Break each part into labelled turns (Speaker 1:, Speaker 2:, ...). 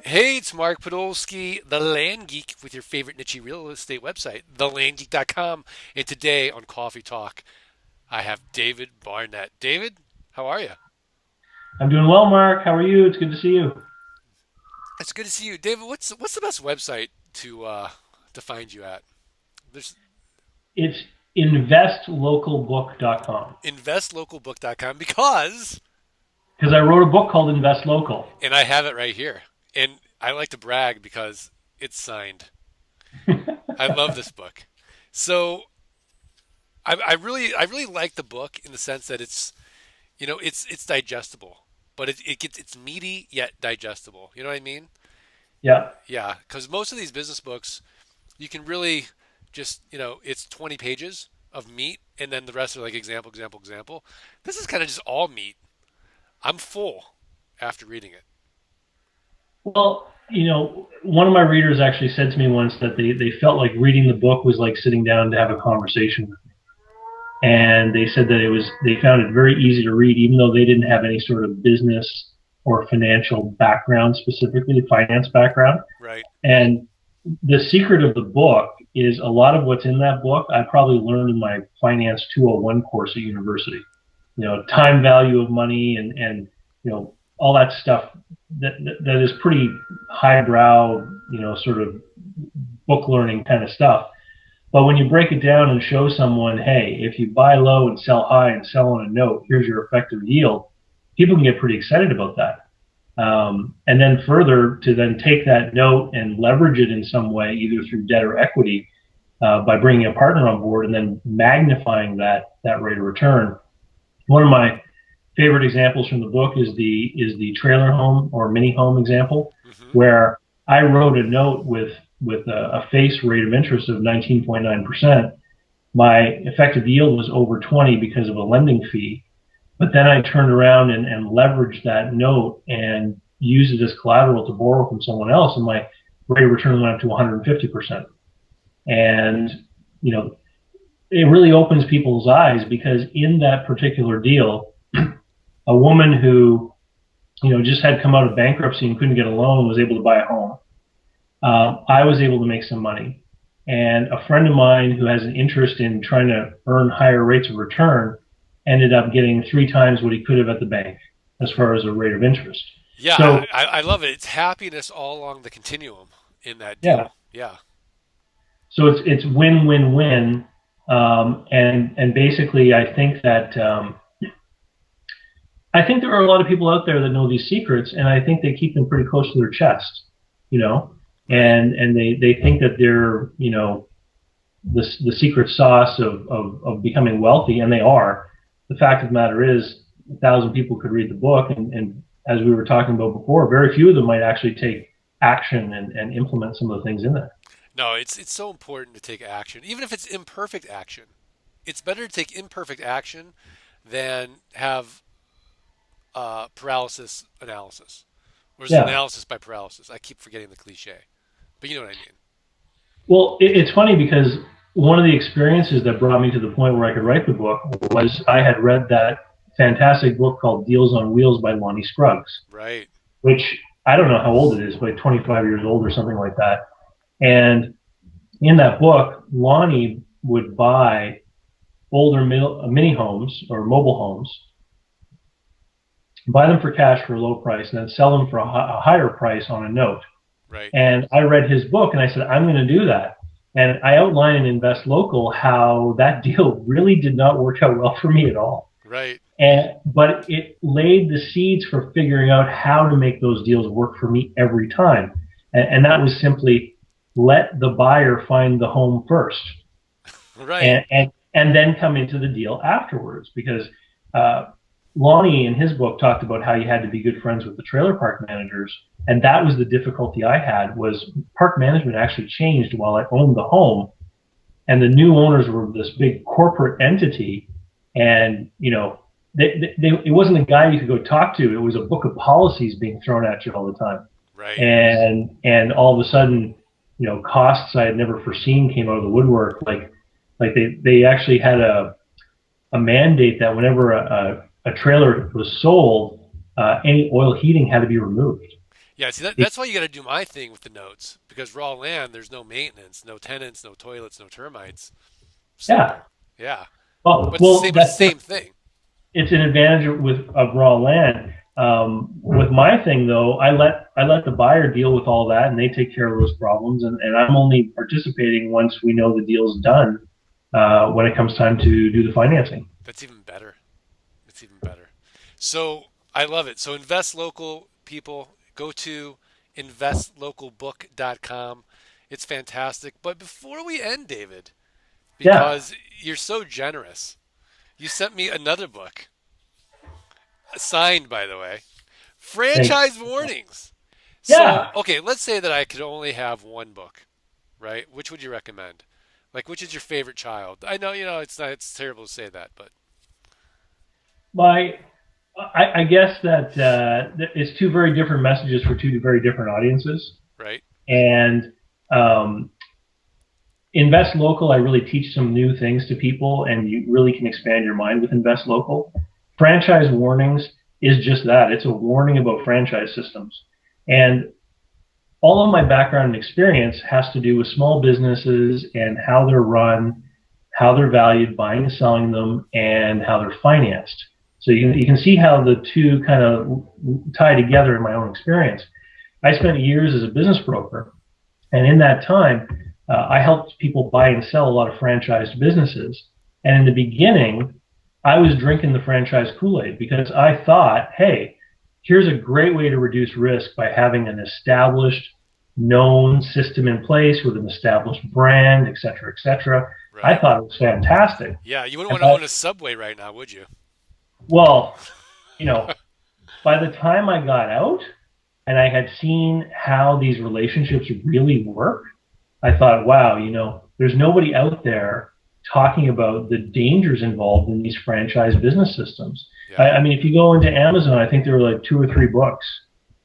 Speaker 1: Hey, it's Mark Podolsky, the Land Geek, with your favorite niche real estate website, thelandgeek.com. And today on Coffee Talk, I have David Barnett. David, how are you?
Speaker 2: I'm doing well, Mark. How are you? It's good to see you.
Speaker 1: It's good to see you, David. What's the best website to find you at? There's
Speaker 2: It's investlocalbook.com
Speaker 1: investlocalbook.com because,
Speaker 2: because I wrote a book called Invest Local.
Speaker 1: and I have it right here, and I like to brag because it's signed. I love this book. So I really like the book in the sense that it's digestible, but it's meaty yet digestible. You know what I mean?
Speaker 2: Yeah.
Speaker 1: Yeah, because most of these business books, you can really just it's 20 pages of meat, and then the rest are like example, example, example. This is kind of just all meat. I'm full after reading it.
Speaker 2: Well, one of my readers actually said to me once that they felt like reading the book was like sitting down to have a conversation with me. And they said that they found it very easy to read, even though they didn't have any sort of business or financial background, specifically finance background.
Speaker 1: Right.
Speaker 2: And the secret of the book is a lot of what's in that book I probably learned in my finance 201 course at university. Time value of money and all that stuff that is pretty highbrow, sort of book learning kind of stuff. But when you break it down and show someone, hey, if you buy low and sell high and sell on a note, here's your effective yield, people can get pretty excited about that. And then further, to then take that note and leverage it in some way, either through debt or equity, by bringing a partner on board and then magnifying that rate of return. One of my favorite examples from the book is the trailer home or mini home example,
Speaker 1: Hmm.
Speaker 2: where I wrote a note with a face rate of interest of 19.9%. My effective yield was over 20 because of a lending fee. But then I turned around and leveraged that note and used it as collateral to borrow from someone else, and my rate of return went up to 150%. And you know, it really opens people's eyes because in that particular deal, a woman who just had come out of bankruptcy and couldn't get a loan was able to buy a home. I was able to make some money, and a friend of mine who has an interest in trying to earn higher rates of return ended up getting 3 times what he could have at the bank as far as a rate of interest.
Speaker 1: Yeah,
Speaker 2: So
Speaker 1: I love it. It's happiness all along the continuum in that
Speaker 2: yeah,
Speaker 1: deal. Yeah.
Speaker 2: so it's win win win, and basically I think there are a lot of people out there that know these secrets, and I think they keep them pretty close to their chest, you know,
Speaker 1: Right.
Speaker 2: and they think that they're the secret sauce of becoming wealthy, and they are. The fact of the matter is, 1,000 people could read the book, and as we were talking about before, very few of them might actually take action and implement some of the things in there.
Speaker 1: No, it's so important to take action, even if it's imperfect action. It's better to take imperfect action than have paralysis analysis. Or is it
Speaker 2: Yeah.
Speaker 1: analysis by paralysis? I keep forgetting the cliche, but you know what I mean.
Speaker 2: Well, it's funny because one of the experiences that brought me to the point where I could write the book was I had read that fantastic book called Deals on Wheels by Lonnie Scruggs,
Speaker 1: Right.
Speaker 2: which I don't know how old it is, like 25 years old or something like that. And in that book, Lonnie would buy older mini homes or mobile homes, buy them for cash for a low price, and then sell them for a higher price on a note.
Speaker 1: Right.
Speaker 2: And I read his book and I said, I'm going to do that. And I outline in Invest Local how that deal really did not work out well for me at all.
Speaker 1: Right.
Speaker 2: But it laid the seeds for figuring out how to make those deals work for me every time. And that was simply let the buyer find the home first,
Speaker 1: Right.
Speaker 2: and then come into the deal afterwards. Because uh, Lonnie in his book talked about how you had to be good friends with the trailer park managers, and that was the difficulty I had. Was park management actually changed while I owned the home, and the new owners were this big corporate entity, and it wasn't a guy you could go talk to. It was a book of policies being thrown at you all the time,
Speaker 1: Right.
Speaker 2: and all of a sudden, costs I had never foreseen came out of the woodwork. Like they actually had a mandate that whenever a trailer was sold, any oil heating had to be removed.
Speaker 1: Yeah, see
Speaker 2: It-
Speaker 1: that's why you got to do my thing with the notes because raw land, there's no maintenance, no tenants, no toilets, no termites.
Speaker 2: yeah.
Speaker 1: Simple. Yeah,
Speaker 2: Well,
Speaker 1: but it's the
Speaker 2: well,
Speaker 1: same. But it's the same thing,
Speaker 2: it's an advantage with of raw land. With my thing though, I let the buyer deal with all that, and they take care of those problems, and I'm only participating once we know the deal's done. When it comes time to do the financing.
Speaker 1: that's even better. It's even better. So I love it. So invest local, people. Go to investlocalbook.com. It's fantastic. But before we end, David,
Speaker 2: Yeah,
Speaker 1: because you're so generous, you sent me another book, signed by the way,
Speaker 2: thanks.
Speaker 1: Franchise Warnings. So,
Speaker 2: Yeah,
Speaker 1: okay, let's say that I could only have one book, right? Which would you recommend? Like, which is your favorite child? I know, it's not, it's terrible to say that, but
Speaker 2: my I guess that it's two very different messages for two very different audiences.
Speaker 1: right,
Speaker 2: And um, Invest Local, I really teach some new things to people, and you really can expand your mind with Invest Local. Franchise Warnings is just that. It's a warning about franchise systems. And all of my background and experience has to do with small businesses and how they're run, how they're valued, buying and selling them, and how they're financed. So you can see how the two kind of tie together in my own experience. I spent years as a business broker, and in that time, I helped people buy and sell a lot of franchised businesses. And in the beginning, I was drinking the franchise Kool-Aid because I thought, hey, here's a great way to reduce risk by having an established, known system in place with an established brand, et cetera, et cetera. I
Speaker 1: right.
Speaker 2: thought it was fantastic.
Speaker 1: Yeah, you wouldn't
Speaker 2: And
Speaker 1: want to own a Subway right now, would you?
Speaker 2: well, you know, by the time I got out and I had seen how these relationships really work, I thought, wow, there's nobody out there talking about the dangers involved in these franchise business systems.
Speaker 1: Yeah,
Speaker 2: I mean, if you go into Amazon, I think there are like two or three books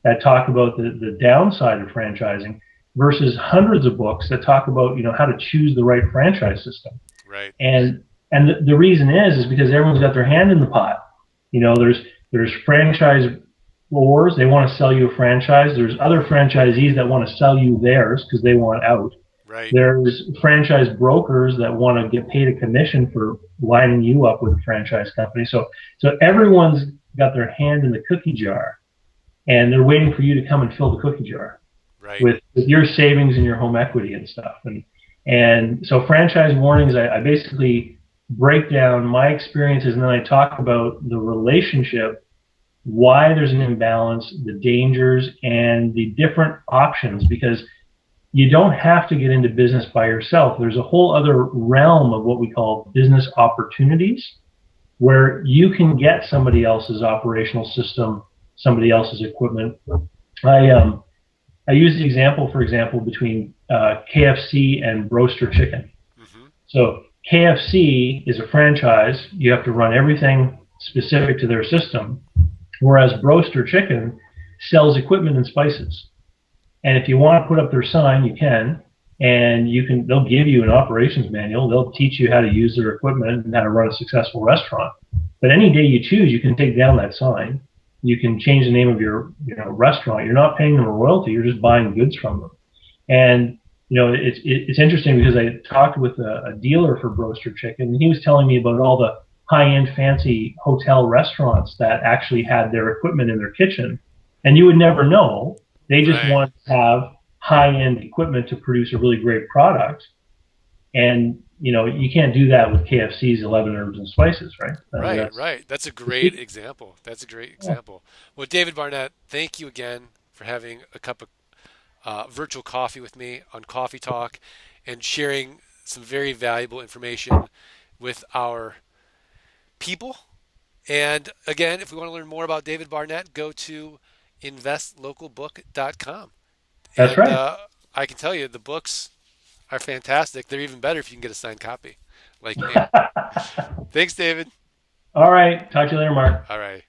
Speaker 2: that talk about the downside of franchising versus hundreds of books that talk about, how to choose the right franchise system.
Speaker 1: right,
Speaker 2: And the reason is because everyone's got their hand in the pot. There's franchise wars. They want to sell you a franchise. There's other franchisees that want to sell you theirs because they want out.
Speaker 1: right.
Speaker 2: There's franchise brokers that want to get paid a commission for lining you up with a franchise company. So everyone's got their hand in the cookie jar, and they're waiting for you to come and fill the cookie jar
Speaker 1: Right.
Speaker 2: with your savings and your home equity and stuff. And so franchise warnings, I basically break down my experiences, and then I talk about the relationship, why there's an imbalance, the dangers, and the different options, because you don't have to get into business by yourself. There's a whole other realm of what we call business opportunities where you can get somebody else's operational system, somebody else's equipment. I use the example, for example, between KFC and Roaster Chicken.
Speaker 1: Hmm.
Speaker 2: So KFC is a franchise. You have to run everything specific to their system, whereas Roaster Chicken sells equipment and spices. And if you want to put up their sign, you can, and they'll give you an operations manual. They'll teach you how to use their equipment and how to run a successful restaurant. But any day you choose, you can take down that sign. You can change the name of your restaurant. You're not paying them a royalty. You're just buying goods from them. And it's interesting because I talked with a dealer for Broaster Chicken, and he was telling me about all the high-end fancy hotel restaurants that actually had their equipment in their kitchen. And you would never know. They just
Speaker 1: Right.
Speaker 2: want to have high-end equipment to produce a really great product. And you can't do that with KFC's 11 herbs and spices, right? I mean,
Speaker 1: Right.
Speaker 2: that's
Speaker 1: Right. That's a great example. That's a great example. Well, David Barnett, thank you again for having a cup of virtual coffee with me on Coffee Talk and sharing some very valuable information with our people. And again, if we want to learn more about David Barnett, go to investlocalbook.com.
Speaker 2: that's
Speaker 1: And
Speaker 2: right.
Speaker 1: I can tell you the books are fantastic. They're even better if you can get a signed copy, like me. Thanks, David.
Speaker 2: All right. Talk to you later, Mark.
Speaker 1: All right.